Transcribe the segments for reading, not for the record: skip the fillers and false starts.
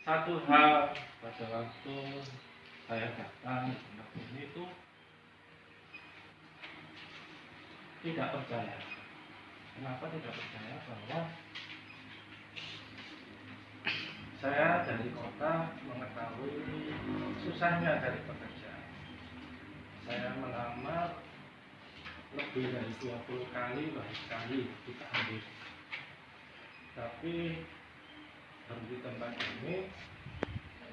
Satu hal pada waktu saya datang ke tempat ini itu tidak percaya. Kenapa tidak percaya? Bahwa saya dari kota mengetahui susahnya cari pekerjaan. Saya melamar lebih dari 20 kali, bahkan sekali kita ambil. Tapi di tempat ini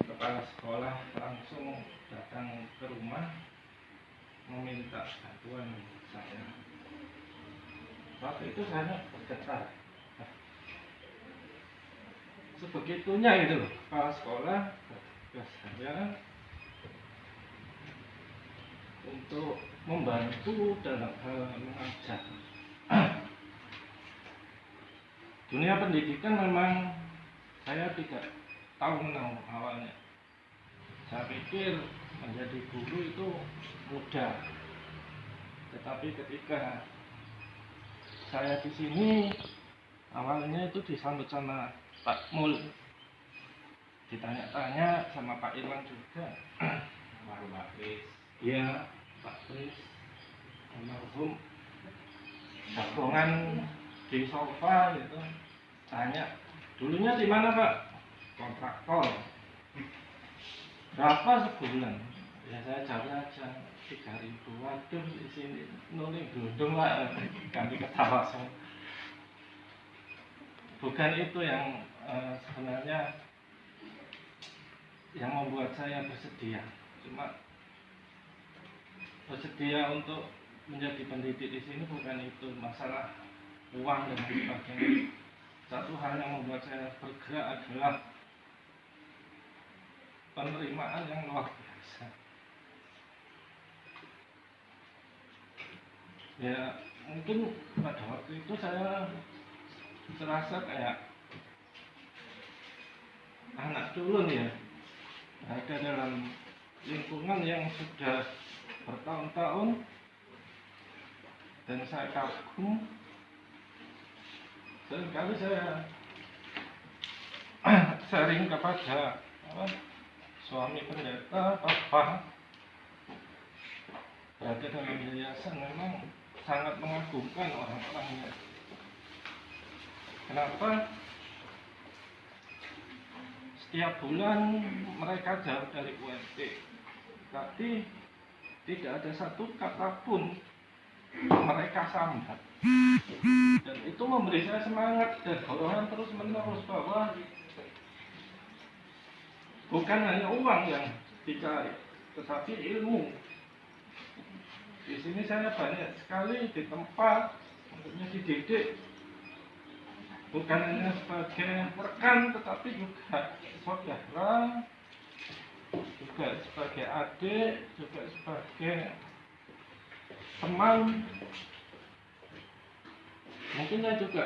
kepala sekolah langsung datang ke rumah meminta bantuan saya. Waktu itu saya bergetar. Sebegitunya itu loh, kepala sekolah ke saya untuk membantu dalam hal mengajar. Dunia pendidikan memang saya tidak tahu menau awalnya. Saya pikir menjadi guru itu mudah, tetapi ketika saya di sini awalnya itu disambut sama Pak Mul, ditanya-tanya sama Pak Irwan juga, Pak Kris, iya Pak Kris, almarhum, jagongan di sofa gitu, tanya, dulunya di mana Pak? Kontraktor. Berapa sebulan? Ya saya jawab aja 3.000. Waduh di sini nulis gedung lah, kami ketawa semua. Bukan itu yang sebenarnya yang membuat saya bersedia. Cuma bersedia untuk menjadi pendidik di sini bukan itu, masalah uang dan sebagainya. Satu hal yang membuat saya bergerak adalah penerimaan yang luar biasa. Ya mungkin pada waktu itu saya serasa kayak anak culun ya, ada dalam lingkungan yang sudah bertahun-tahun, dan saya kagum. Seringkali saya sharing kepada suami pendeta, papa, berada dalam yayasan memang sangat mengagumkan orang-orangnya. Kenapa? Setiap bulan mereka jauh dari UMT, tapi tidak ada satu kata pun mereka sambat. Dan itu memberi saya semangat dan dorongan terus menerus bahwa bukan hanya uang yang dicari, tetapi ilmu. Di sini saya banyak sekali di tempat maksudnya dididik, bukan hanya sebagai rekan, tetapi juga saudara, juga sebagai adik, juga sebagai teman. Mungkin saya juga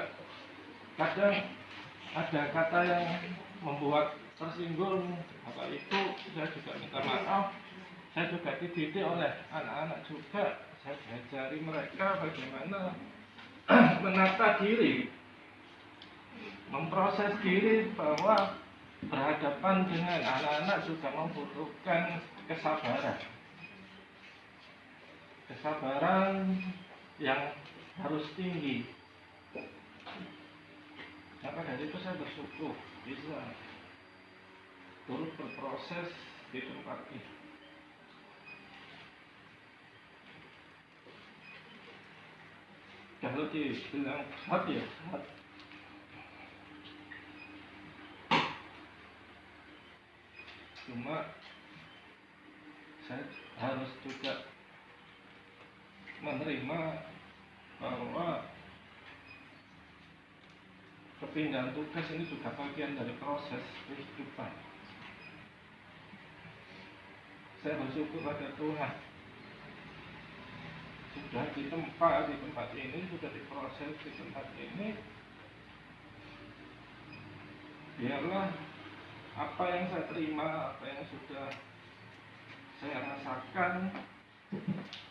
kadang ada kata yang membuat tersinggung, apa itu saya juga minta maaf. Saya juga dididik oleh anak-anak juga. Saya diajari mereka bagaimana menata diri, memproses diri, bahwa berhadapan dengan anak-anak juga membutuhkan kesabaran. Kesabaran yang harus tinggi. Maka dari itu saya bersyukur bisa turut berproses di tempat ini. Kalau dibilang berat ya berat. Cuma saya harus juga menerima bahwa kepindahan tugas ini juga bagian dari proses kehidupan. Saya bersyukur pada Tuhan sudah di tempat ini, sudah diproses di tempat ini. Biarlah apa yang saya terima, apa yang sudah saya rasakan,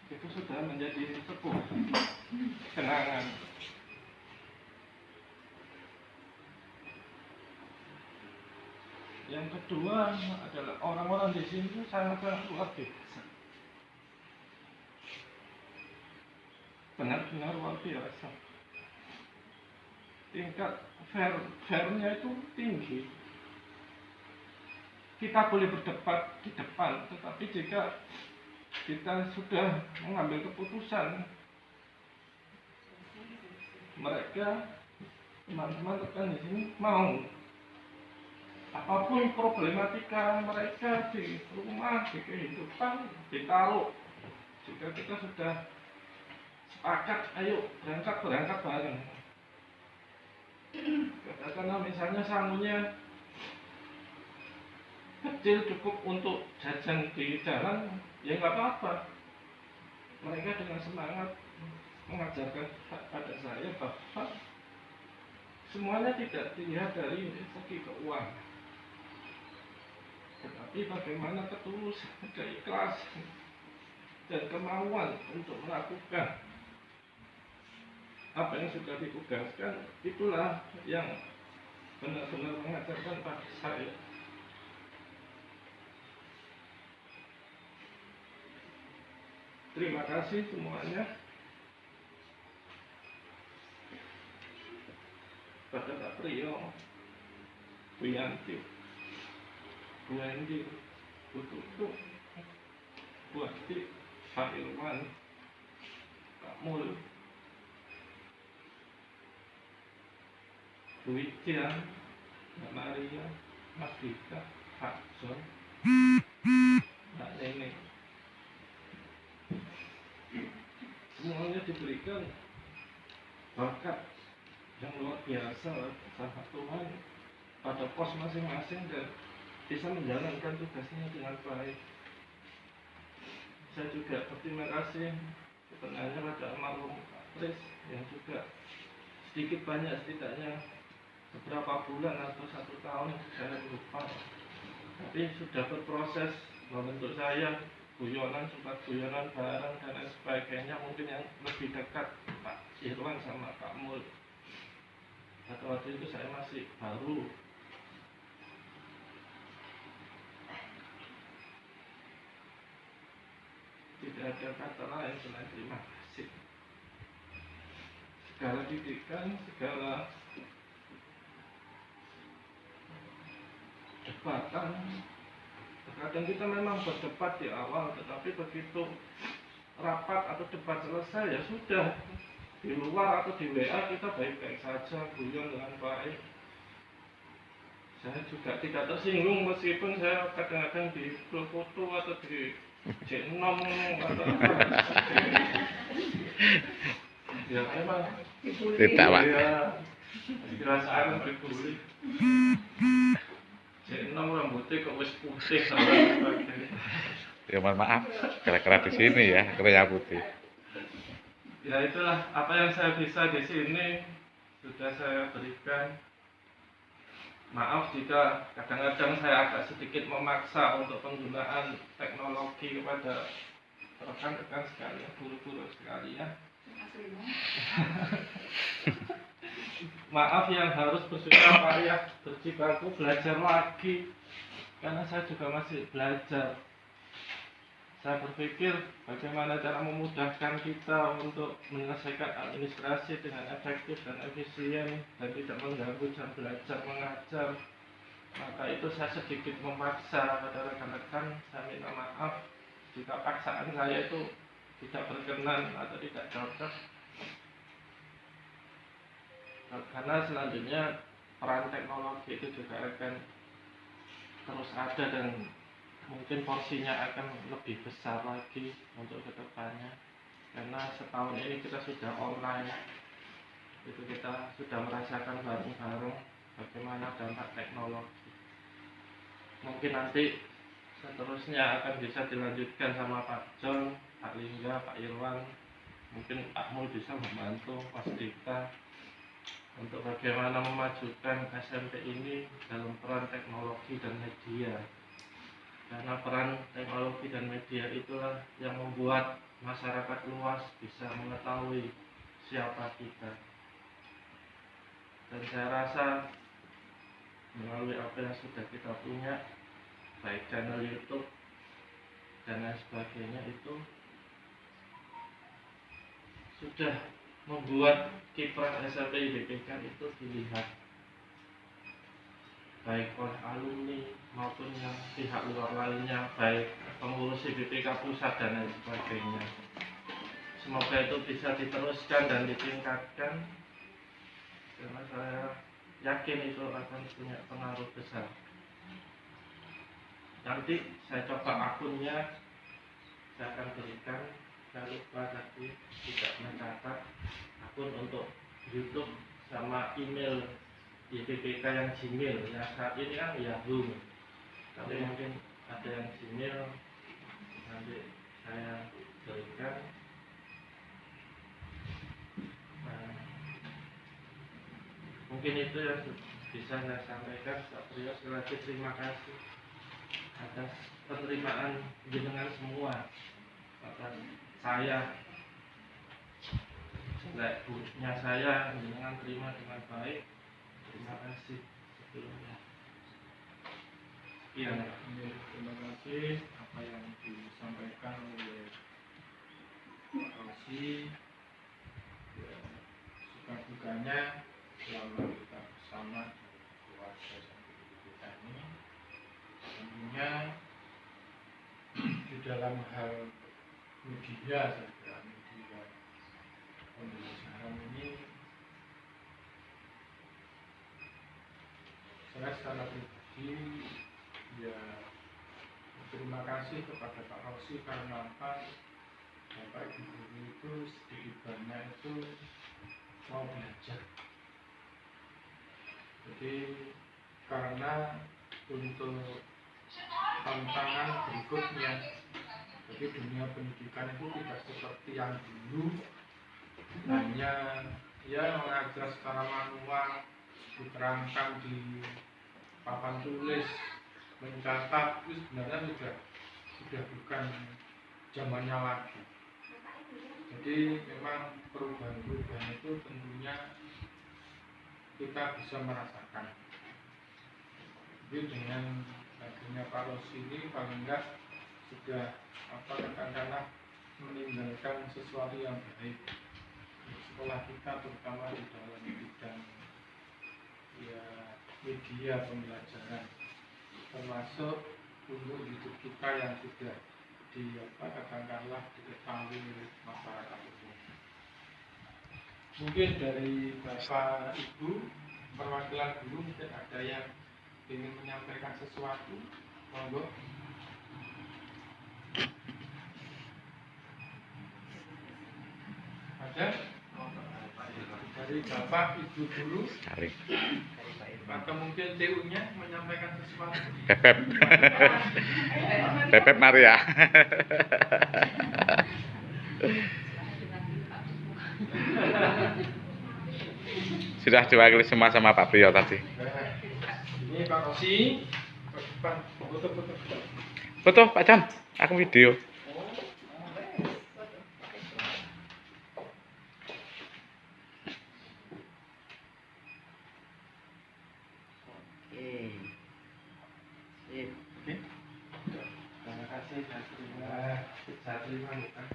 itu sudah menjadi sebuah kenangan. Yang kedua adalah orang-orang di sini sangat-sangat luar biasa, benar-benar luar biasa. Tingkat fairnya itu tinggi. Kita boleh berdebat di depan, tetapi jika kita sudah mengambil keputusan, mereka, teman-teman rekan di sini mau apapun problematika mereka di rumah, di kehidupan, ditaruh. Jika kita sudah sepakat, ayo berangkat bareng. Karena misalnya sangunya kecil, cukup untuk jajan di jalan, ya nggak apa-apa. Mereka dengan semangat mengajarkan pada saya bahwa semuanya tidak dilihat dari segi keuangan, tetapi bagaimana ketulusan, keikhlasan, dan kemauan untuk melakukan apa yang sudah ditugaskan. Itulah yang benar-benar mengajarkan pada saya. Terima kasih semuanya pada Pak Priyo, Bu Yanti, Bu Endi, Bu Tutu, Bu Ati, Pak Irwan, Pak Mul, Bu Widya, Mbak Maria, Mas Dika, Pak John, Mbak Neneng. Semuanya diberikan bakat yang luar biasa sama Tuhan pada pos masing-masing dan bisa menjalankan tugasnya dengan baik. Saya juga berterima kasih sebenarnya pada almarhum Pak Pris yang juga sedikit banyak, setidaknya beberapa bulan atau 1 tahun, saya lupa, tapi sudah berproses membentuk saya guyonan, suka guyonan bareng dan lain sebagainya. Mungkin yang lebih dekat Pak Irwan sama Pak Mul. Pada waktu itu saya masih baru. Tidak ada kata lain selain terima kasih. Segala didikan, segala debatan, terkadang kita memang berdebat di awal, tetapi begitu rapat atau debat selesai, ya sudah, di luar atau di WA kita baik-baik saja, guyon dengan baik. Saya juga tidak tersinggung meskipun saya kadang-kadang di foto atau di J6 atau apa. Ya memang Tidak, Pak. ya, dirasakan dibully. J6 rambutnya kok wis putih sama sebagainya. Ya mohon maaf, kira-kira di sini ya, kerja putih. Ya itulah apa yang saya bisa di sini sudah saya berikan. Maaf jika kadang-kadang saya agak sedikit memaksa untuk penggunaan teknologi kepada rekan-rekan sekalian, guru-guru sekalian. Maaf yang harus bersusah payah berjibaku belajar lagi, karena saya juga masih belajar. Saya berpikir bagaimana cara memudahkan kita untuk menyelesaikan administrasi dengan efektif dan efisien dan tidak mengganggu jam belajar mengajar. Maka itu saya sedikit memaksa pada rekan-rekan. Saya minta maaf jika paksaan saya itu tidak berkenan atau tidak cocok. Karena selanjutnya peran teknologi itu juga akan terus ada dan mungkin porsinya akan lebih besar lagi untuk kedepannya. Karena setahun ini kita sudah online, itu kita sudah merasakan bareng-bareng bagaimana dampak teknologi. Mungkin nanti seterusnya akan bisa dilanjutkan sama Pak John, Pak Lingga, Pak Irwan, mungkin Pak Mul bisa membantu Mas Dika untuk bagaimana memajukan SMP ini dalam peran teknologi dan media. Karena peran teknologi dan media itulah yang membuat masyarakat luas bisa mengetahui siapa kita. Dan saya rasa melalui apa yang sudah kita punya, baik channel YouTube dan lain sebagainya, itu sudah membuat kiprah SMP IBPK itu dilihat baik oleh alumni maupun yang pihak luar lainnya, baik pengurus IBPK pusat dan lain sebagainya. Semoga itu bisa diteruskan dan ditingkatkan, karena saya yakin itu akan punya pengaruh besar. Nanti saya coba akunnya, saya akan berikan. Saya lupa tadi tidak mencatat akun untuk YouTube sama email IBPK yang Gmail. Yang saat ini kan Yahoo, tapi mungkin ada yang Gmail, nanti saya berikan. Nah, mungkin itu yang bisa saya sampaikan. Pak Priyo, sekali lagi terima kasih atas penerimaan jenengan semua, atas saya, bukunya saya jenengan terima dengan baik. Terima kasih sebelumnya. Sekian. Terima kasih apa yang disampaikan oleh Pak Rosi. Ya, suka dukanya selama kita bersama keluarga kita ini, tentunya di dalam hal media, saya kira media pembelajaran ini, saya secara pribadi ya terima kasih kepada Pak Rosi, karena apa, Bapak Ibu guru itu sedikit banyak itu mau belajar. Jadi karena untuk tantangan berikutnya, jadi dunia pendidikan itu tidak seperti yang dulu hanya ya mengajar secara manual, diterangkan di papan tulis, mencatat, itu sebenarnya sudah bukan zamannya lagi. Jadi memang perubahan-perubahan itu tentunya kita bisa merasakan. Jadi dengan adanya Pak Rosi ini paling enggak sudah katakanlah meninggalkan sesuatu yang baik di sekolah kita, terutama di dalam bidang ya media pembelajaran, termasuk untuk hidup kita yang sudah katakanlah diketahui masyarakat umum. Mungkin dari Bapak Ibu perwakilan guru mungkin ada yang ingin menyampaikan sesuatu, monggo. Ada? Dari Bapak Ibu dulu. Cari. Atau mungkin TU-nya menyampaikan sesuatu. Bebek. Bebek Maria. Sudah diwakili semua sama Pak Priyo tadi. Ini Pak Rosi. Foto-foto. Foto Pak Jan, aku video. Terima kasih, saya terima bukan.